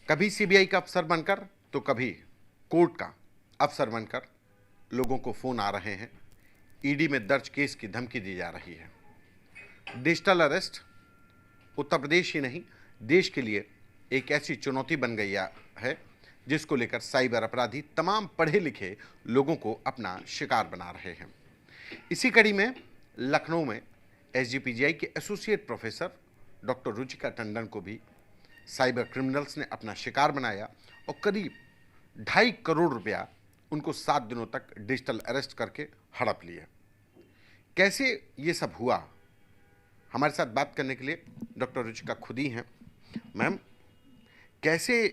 कभी सीबीआई का अफसर बनकर तो कभी कोर्ट का अफसर बनकर लोगों को फोन आ रहे हैं। ईडी में दर्ज केस की धमकी दी जा रही है। डिजिटल अरेस्ट उत्तर प्रदेश ही नहीं, देश के लिए एक ऐसी चुनौती बन गई है जिसको लेकर साइबर अपराधी तमाम पढ़े लिखे लोगों को अपना शिकार बना रहे हैं। इसी कड़ी में लखनऊ में एसजीपीजीआई के associate professor doctor Ruchika Tandon को भी साइबर क्रिमिनल्स ने अपना शिकार बनाया और करीब 2.5 करोड़ रुपया उनको 7 दिनों तक डिजिटल अरेस्ट करके हड़प लिया। कैसे ये सब हुआ, हमारे साथ बात करने के लिए डॉक्टर रुचिका खुद ही हैं। मैम, कैसे,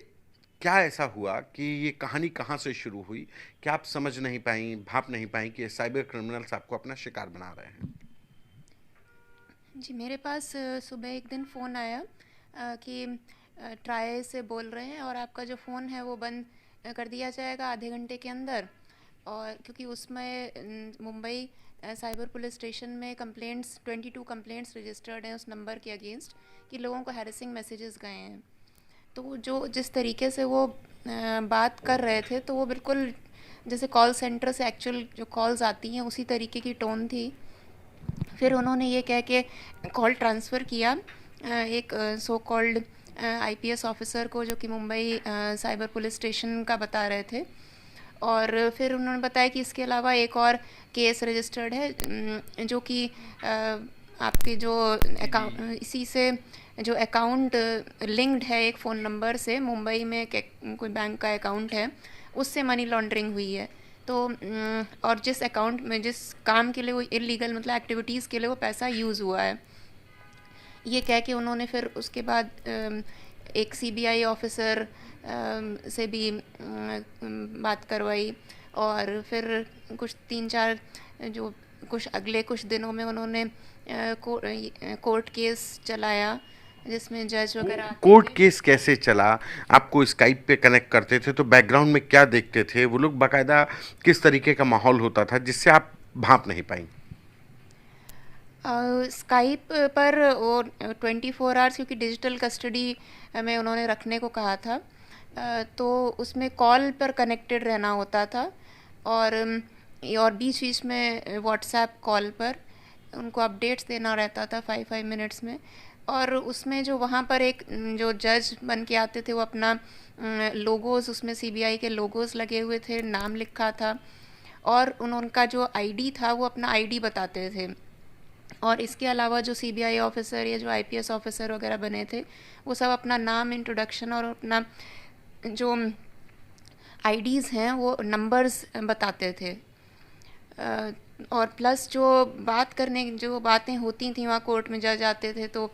क्या ऐसा हुआ कि ये कहानी कहाँ से शुरू हुई कि आप समझ नहीं पाई, भाप नहीं पाई कि साइबर क्रिमिनल्स आपको अपना शिकार बना रहे हैं? जी, मेरे पास सुबह एक दिन फ़ोन आया कि ट्राई से बोल रहे हैं और आपका जो फ़ोन है वो बंद कर दिया जाएगा आधे घंटे के अंदर। और क्योंकि उसमें मुंबई साइबर पुलिस स्टेशन में 22 कंप्लेंट्स रजिस्टर्ड हैं उस नंबर के अगेंस्ट कि लोगों को हैरेसिंग मैसेजेस गए हैं। तो जो जिस तरीके से वो बात कर रहे थे तो वो बिल्कुल जैसे कॉल सेंटर से एक्चुअल जो कॉल्स आती हैं उसी तरीके की टोन थी। फिर उन्होंने ये कह के कॉल ट्रांसफ़र किया एक सो कॉल्ड आईपीएस ऑफिसर को, जो कि मुंबई साइबर पुलिस स्टेशन का बता रहे थे। और फिर उन्होंने बताया कि इसके अलावा एक और केस रजिस्टर्ड है जो कि आपके जो अकाउंट, इसी से जो अकाउंट लिंक्ड है एक फ़ोन नंबर से, मुंबई में कोई बैंक का अकाउंट है, उससे मनी लॉन्ड्रिंग हुई है। तो और जिस अकाउंट में, जिस काम के लिए वो इलीगल मतलब एक्टिविटीज़ के लिए वो पैसा यूज़ हुआ है, ये कह के उन्होंने फिर उसके बाद एक सीबीआई ऑफिसर से भी बात करवाई। और फिर कुछ 3-4 जो कुछ अगले कुछ दिनों में उन्होंने कोर्ट केस चलाया जिसमें जज वगैरह आते कोर्ट थे। केस कैसे चला? आपको स्काइप पे कनेक्ट करते थे तो बैकग्राउंड में क्या देखते थे वो लोग? बाकायदा किस तरीके का माहौल होता था जिससे आप भाप नहीं पाई? स्काइप पर वो 24 आवर्स, क्योंकि डिजिटल कस्टडी में उन्होंने रखने को कहा था, तो उसमें कॉल पर कनेक्टेड रहना होता था। और बीच बीच में व्हाट्सएप कॉल पर उनको अपडेट्स देना रहता था 5-5 मिनट्स में। और उसमें जो वहाँ पर एक जो जज बन के आते थे वो अपना लोगोज़, उसमें सीबीआई के लोगोज़ लगे हुए थे, नाम लिखा था। और उनका जो आईडी था वो अपना आईडी बताते थे। और इसके अलावा जो सीबीआई ऑफिसर या जो आईपीएस ऑफिसर वगैरह बने थे वो सब अपना नाम, इंट्रोडक्शन और अपना जो आईडीज़ हैं वो नंबर्स बताते थे। और प्लस जो बात करने, जो बातें होती थी वहाँ कोर्ट में, जज आते थे तो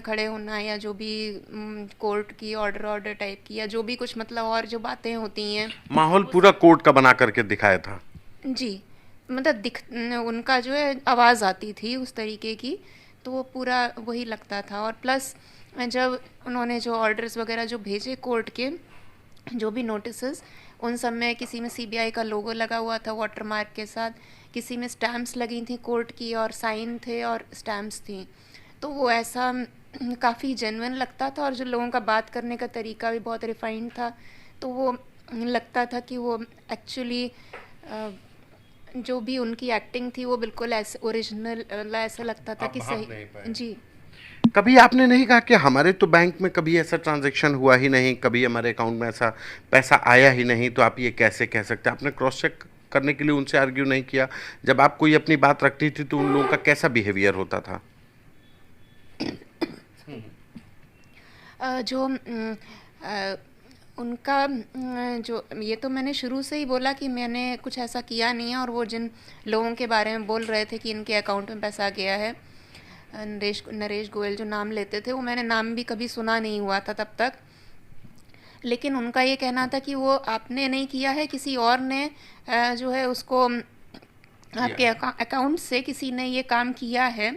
खड़े होना या जो भी कोर्ट की ऑर्डर टाइप की या जो भी कुछ मतलब और जो बातें होती हैं माहौल वो पूरा सब। कोर्ट का बना करके दिखाया था। जी, मतलब दिख उनका जो है आवाज़ आती थी उस तरीके की, तो वो पूरा वही लगता था। और प्लस जब उन्होंने जो ऑर्डर्स वगैरह जो भेजे कोर्ट के, जो भी नोटिसेस, उन सब में किसी में सीबीआई का लोगो लगा हुआ था वाटर मार्क के साथ, किसी में स्टैम्प्स लगी थी कोर्ट की और साइन थे और स्टैम्प्स थी। तो वो ऐसा काफ़ी जेन्युइन लगता था और जो लोगों का बात करने का तरीका भी बहुत रिफाइंड था। तो वो लगता था कि वो एक्चुअली जो भी उनकी एक्टिंग थी वो बिल्कुल ऐसे ओरिजिनल, ऐसा लगता था आप कि भाप सही। नहीं पाए? जी। कभी आपने नहीं कहा कि हमारे तो बैंक में कभी ऐसा ट्रांजैक्शन हुआ ही नहीं, कभी हमारे अकाउंट में ऐसा पैसा आया ही नहीं, तो आप ये कैसे कह सकते हैं? आपने क्रॉस चेक करने के लिए उनसे आर्ग्यू नहीं किया? जब आप कोई अपनी बात रखती थी तो उन लोगों का कैसा बिहेवियर होता था? जो उनका जो, ये तो मैंने शुरू से ही बोला कि मैंने कुछ ऐसा किया नहीं है। और वो जिन लोगों के बारे में बोल रहे थे कि इनके अकाउंट में पैसा गया है, नरेश गोयल जो नाम लेते थे, वो मैंने नाम भी कभी सुना नहीं हुआ था तब तक। लेकिन उनका ये कहना था कि वो आपने नहीं किया है, किसी और ने जो है उसको आपके अकाउंट से किसी ने ये काम किया है,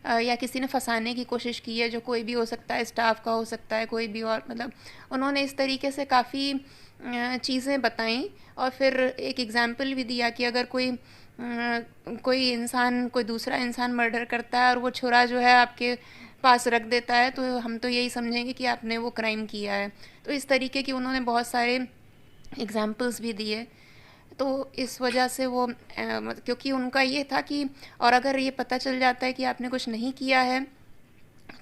या किसी ने फंसाने की कोशिश की है, जो कोई भी हो सकता है, स्टाफ का हो सकता है, कोई भी और, मतलब उन्होंने इस तरीके से काफ़ी चीज़ें बताई। और फिर एक एग्जाम्पल भी दिया कि अगर कोई इंसान कोई दूसरा इंसान मर्डर करता है और वो छुरा जो है आपके पास रख देता है तो हम तो यही समझेंगे कि आपने वो क्राइम किया है। तो इस तरीके की उन्होंने बहुत सारे एग्जाम्पल्स भी दिए। तो इस वजह से वो क्योंकि उनका ये था कि और अगर ये पता चल जाता है कि आपने कुछ नहीं किया है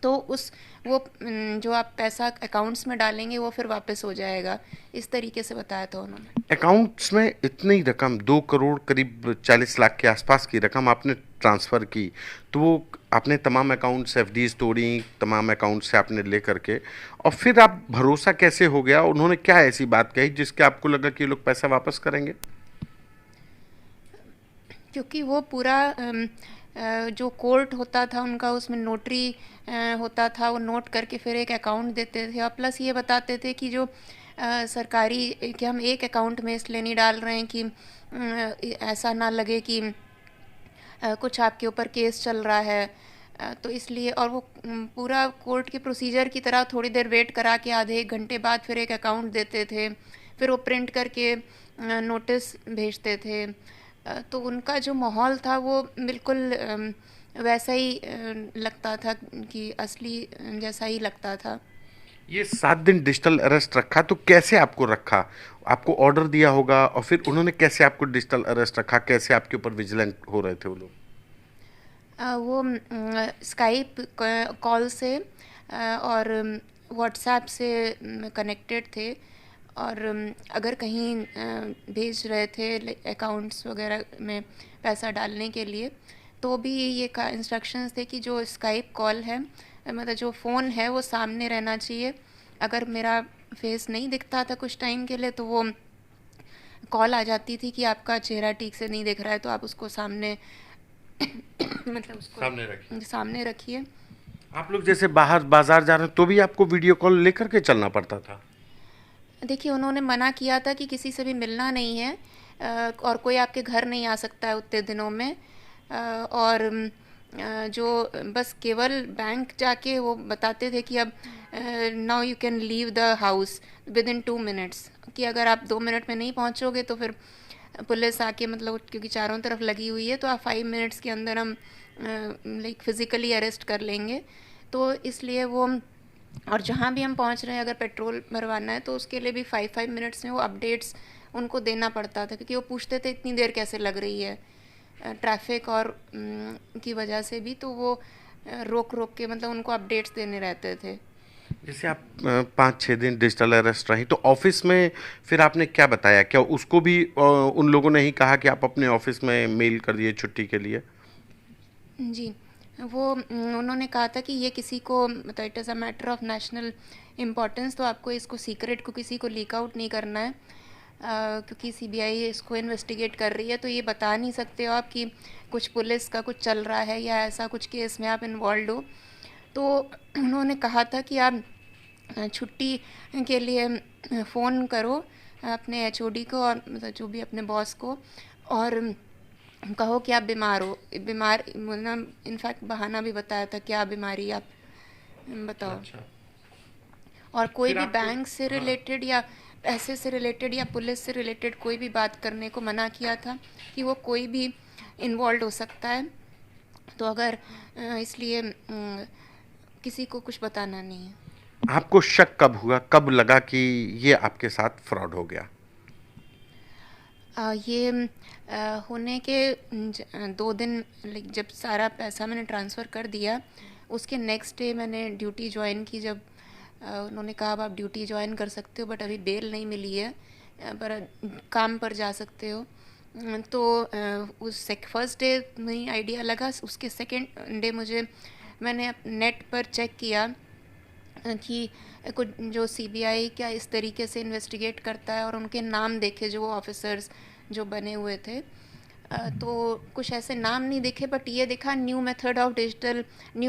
तो जो आप पैसा अकाउंट्स में डालेंगे वो फिर वापस हो जाएगा। इस तरीके से बताया था उन्होंने। अकाउंट्स में इतनी रकम 2 करोड़ करीब 40 लाख के आसपास की रकम आपने ट्रांसफ़र की, तो वो आपने तमाम अकाउंट्स एफडीज तोड़ी, तमाम अकाउंट से आपने ले करके, और फिर आप भरोसा कैसे हो गया? उन्होंने क्या ऐसी बात कही जिसके आपको लगा कि ये लोग पैसा वापस करेंगे? क्योंकि वो पूरा जो कोर्ट होता था उनका, उसमें नोटरी होता था, वो नोट करके फिर एक अकाउंट देते थे और प्लस ये बताते थे कि जो सरकारी कि हम एक अकाउंट में इसलिए नहीं डाल रहे हैं कि ऐसा ना लगे कि कुछ आपके ऊपर केस चल रहा है, तो इसलिए। और वो पूरा कोर्ट के प्रोसीजर की तरह थोड़ी देर वेट करा के आधे एक घंटे बाद फिर एक अकाउंट देते थे, फिर वो प्रिंट करके नोटिस भेजते थे। तो उनका जो माहौल था वो बिल्कुल वैसा ही लगता था कि असली जैसा ही लगता था। ये 7 दिन डिजिटल अरेस्ट रखा, तो कैसे आपको रखा? आपको ऑर्डर दिया होगा, और फिर उन्होंने कैसे आपको डिजिटल अरेस्ट रखा? कैसे आपके ऊपर विजिलेंट हो रहे थे वो लोग? वो स्काइप कॉल से और व्हाट्सएप से कनेक्टेड थे। और अगर कहीं भेज रहे थे अकाउंट्स वगैरह में पैसा डालने के लिए, तो भी ये का इंस्ट्रक्शंस थे कि जो स्काइप कॉल है, मतलब जो फ़ोन है वो सामने रहना चाहिए। अगर मेरा फेस नहीं दिखता था कुछ टाइम के लिए तो वो कॉल आ जाती थी कि आपका चेहरा ठीक से नहीं दिख रहा है, तो आप उसको सामने मतलब उसको सामने रखिए। आप लोग जैसे बाहर बाजार जा रहे हैं तो भी आपको वीडियो कॉल लेकर के चलना पड़ता था? देखिए, उन्होंने मना किया था कि किसी से भी मिलना नहीं है और कोई आपके घर नहीं आ सकता है उतने दिनों में। और जो बस केवल बैंक जाके वो बताते थे कि अब now you can leave the house with in 2 minutes, कि अगर आप 2 मिनट में नहीं पहुंचोगे तो फिर पुलिस आके, मतलब क्योंकि चारों तरफ लगी हुई है, तो आप 5 मिनट्स के अंदर हम लाइक फिज़िकली अरेस्ट कर लेंगे। तो इसलिए वो, और जहाँ भी हम पहुँच रहे हैं अगर पेट्रोल भरवाना है तो उसके लिए भी 5 मिनट्स में वो अपडेट्स उनको देना पड़ता था, क्योंकि वो पूछते थे इतनी देर कैसे लग रही है ट्रैफिक और की वजह से भी, तो वो रोक रोक के मतलब उनको अपडेट्स देने रहते थे। जैसे आप 5-6 दिन डिजिटल अरेस्ट रही, तो ऑफिस में फिर आपने क्या बताया? क्या उसको भी उन लोगों ने ही कहा कि आप अपने ऑफिस में मेल कर दिए छुट्टी के लिए? जी, वो उन्होंने कहा था कि ये किसी को, मतलब it is a matter of national importance, तो आपको इसको सीक्रेट को किसी को लीक आउट नहीं करना है, क्योंकि सीबीआई इसको इन्वेस्टिगेट कर रही है, तो ये बता नहीं सकते हो आप कि कुछ पुलिस का कुछ चल रहा है या ऐसा कुछ केस में आप इन्वॉल्व हो। तो उन्होंने कहा था कि आप छुट्टी के लिए फ़ोन करो अपने एचओडी को और मतलब जो भी अपने बॉस को, और कहो कि आप बीमार हो। बीमार मतलब इनफैक्ट बहाना भी बताया था, क्या बीमारी आप बताओ। अच्छा। और कोई फिर भी आपको बैंक से रिलेटेड या पैसे से रिलेटेड या पुलिस से रिलेटेड कोई भी बात करने को मना किया था, कि वो कोई भी इन्वॉल्व हो सकता है, तो अगर इसलिए किसी को कुछ बताना नहीं है। आपको शक कब हुआ, कब लगा कि ये आपके साथ फ्रॉड हो गया? ये होने के 2 दिन, जब सारा पैसा मैंने ट्रांसफ़र कर दिया, उसके नेक्स्ट डे मैंने ड्यूटी ज्वाइन की। जब उन्होंने कहा अब आप ड्यूटी ज्वाइन कर सकते हो, बट अभी बेल नहीं मिली है, पर काम पर जा सकते हो। तो उस फर्स्ट डे में आइडिया लगा, उसके सेकेंड डे मैंने नेट पर चेक किया कि कुछ जो सीबीआई क्या इस तरीके से इन्वेस्टिगेट करता है, और उनके नाम देखे जो ऑफिसर्स जो बने हुए थे, तो कुछ ऐसे नाम नहीं दिखे, बट ये दिखा new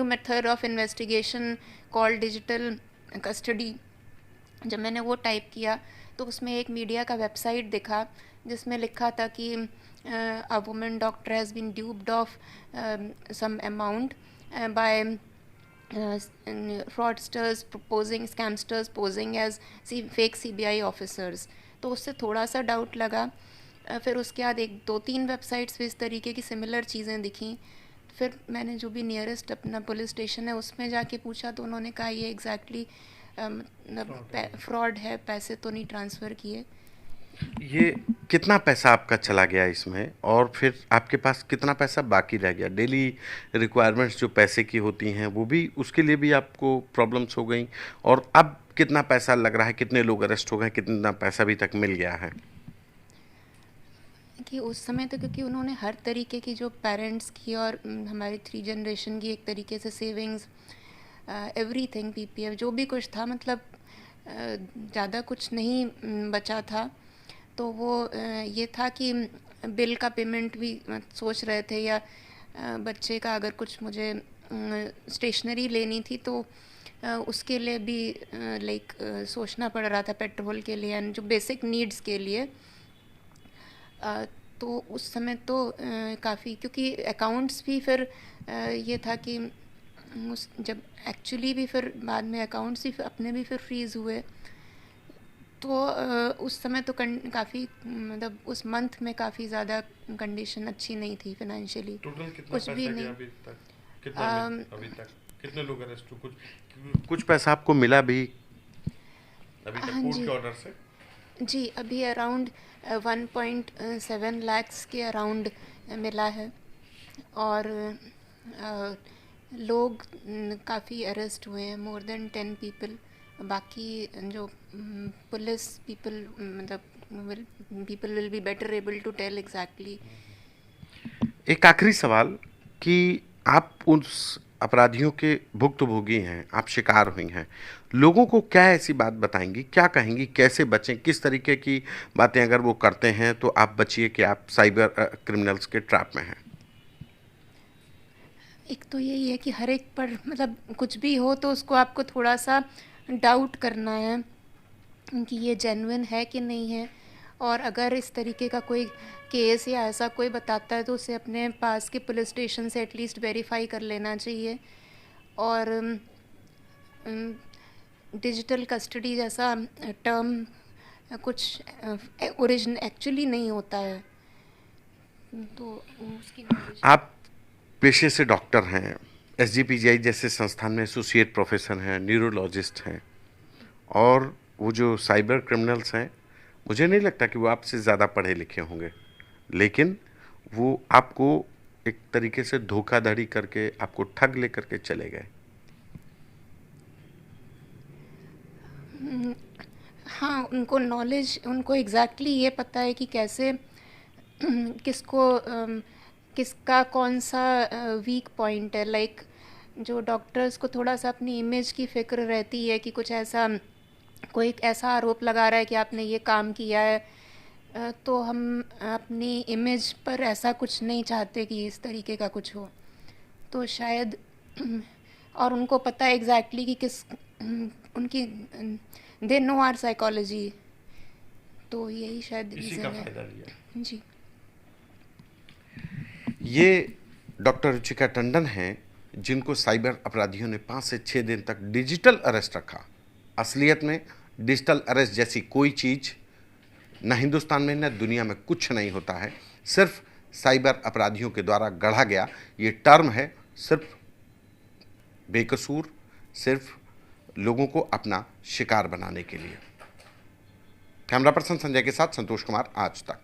method of investigation called digital custody. जब मैंने वो टाइप किया तो उसमें एक मीडिया का वेबसाइट दिखा जिसमें लिखा था कि a woman doctor has been duped of some amount by fraudsters proposing, scamsters posing as fake CBI officers. तो उससे थोड़ा सा डाउट लगा। फिर उसके बाद 1-2-3 वेबसाइट्स पे इस तरीके की सिमिलर चीज़ें दिखी, फिर मैंने जो भी नियरेस्ट अपना पुलिस स्टेशन है उसमें जाके पूछा, तो उन्होंने कहा ये एग्जैक्टली मतलब फ्रॉड है, पैसे तो नहीं ट्रांसफ़र किए। ये कितना पैसा आपका चला गया इसमें, और फिर आपके पास कितना पैसा बाकी रह गया? डेली रिक्वायरमेंट्स जो पैसे की होती हैं वो भी, उसके लिए भी आपको प्रॉब्लम्स हो गई, और अब कितना पैसा लग रहा है, कितने लोग अरेस्ट हो गए, कितना पैसा अभी तक मिल गया है? कि उस समय तो क्योंकि उन्होंने हर तरीके की जो पेरेंट्स की और हमारी 3 जनरेशन की एक तरीके से सेविंग्स, एवरीथिंग, पीपीएफ जो भी कुछ था, मतलब ज़्यादा कुछ नहीं बचा था। तो वो ये था कि बिल का पेमेंट भी सोच रहे थे, या बच्चे का अगर कुछ मुझे स्टेशनरी लेनी थी तो उसके लिए भी लाइक सोचना पड़ रहा था, पेट्रोल के लिए एंड जो बेसिक नीड्स के लिए। तो उस समय तो काफ़ी, क्योंकि अकाउंट्स भी फिर ये था कि उस जब एक्चुअली भी फिर बाद में अकाउंट्स भी अपने भी फिर फ्रीज़ हुए, तो उस समय तो काफ़ी, मतलब उस मंथ में काफ़ी ज़्यादा कंडीशन अच्छी नहीं थी फाइनेंशियली। टोटल कितना कुछ पैसा भी गया नहीं। अभी तक? कितना अभी तक कितने लोग अरेस्ट हुए? कुछ पैसा आपको मिला भी? अभी तक हाँ कोर्ट जी। के ऑर्डर से? जी, अभी अराउंड 1.7 लैक्स के अराउंड मिला है। और लोग काफ़ी अरेस्ट हुए हैं, मोर देन 10 पीपल। बाकी जो पुलिस पीपल, मतलब people will be better able to tell exactly. एक आखिरी सवाल कि आप उस अपराधियों के भुक्तभोगी हैं, आप शिकार हुई हैं, लोगों को क्या ऐसी बात बताएंगी, क्या कहेंगी, कैसे बचें, किस तरीके की बातें अगर वो करते हैं तो आप बचिए कि आप साइबर क्रिमिनल्स के ट्रैप में हैं? एक तो यही है कि हर एक पर, मतलब कुछ भी हो तो उसको आपको थोड़ा सा डाउट करना है कि ये जेन्युइन है कि नहीं है। और अगर इस तरीके का कोई केस या ऐसा कोई बताता है तो उसे अपने पास के पुलिस स्टेशन से एटलीस्ट वेरीफाई कर लेना चाहिए। और डिजिटल कस्टडी जैसा टर्म कुछ ओरिजिन एक्चुअली नहीं होता है, तो उसकी नॉलेज। आप पेशे से डॉक्टर हैं, एसजीपीजीआई जैसे संस्थान में एसोसिएट प्रोफेसर हैं, न्यूरोलॉजिस्ट हैं, और वो जो साइबर क्रिमिनल्स हैं, मुझे नहीं लगता कि वो आपसे ज़्यादा पढ़े लिखे होंगे, लेकिन वो आपको एक तरीके से धोखाधड़ी करके आपको ठग ले करके चले गए। हाँ, उनको नॉलेज, उनको एग्जैक्टली ये पता है कि कैसे किसको किसका कौन सा वीक पॉइंट है। लाइक जो डॉक्टर्स को थोड़ा सा अपनी इमेज की फिक्र रहती है कि कुछ ऐसा, कोई ऐसा आरोप लगा रहा है कि आपने ये काम किया है, तो हम अपनी इमेज पर ऐसा कुछ नहीं चाहते कि इस तरीके का कुछ हो, तो शायद और उनको पता है एग्जैक्टली कि किस उनकी, दे नो आर साइकोलॉजी, तो यही शायद इसी रीज़न का है। फायदा लिया। जी। ये डॉक्टर रुचिका टंडन हैं, जिनको साइबर अपराधियों ने 5 से 6 दिन तक डिजिटल अरेस्ट रखा। असलियत में डिजिटल अरेस्ट जैसी कोई चीज़ न हिंदुस्तान में न दुनिया में कुछ नहीं होता है। सिर्फ साइबर अपराधियों के द्वारा गढ़ा गया ये टर्म है, सिर्फ बेकसूर, सिर्फ लोगों को अपना शिकार बनाने के लिए। कैमरा पर्सन संजय के साथ संतोष कुमार, आज तक।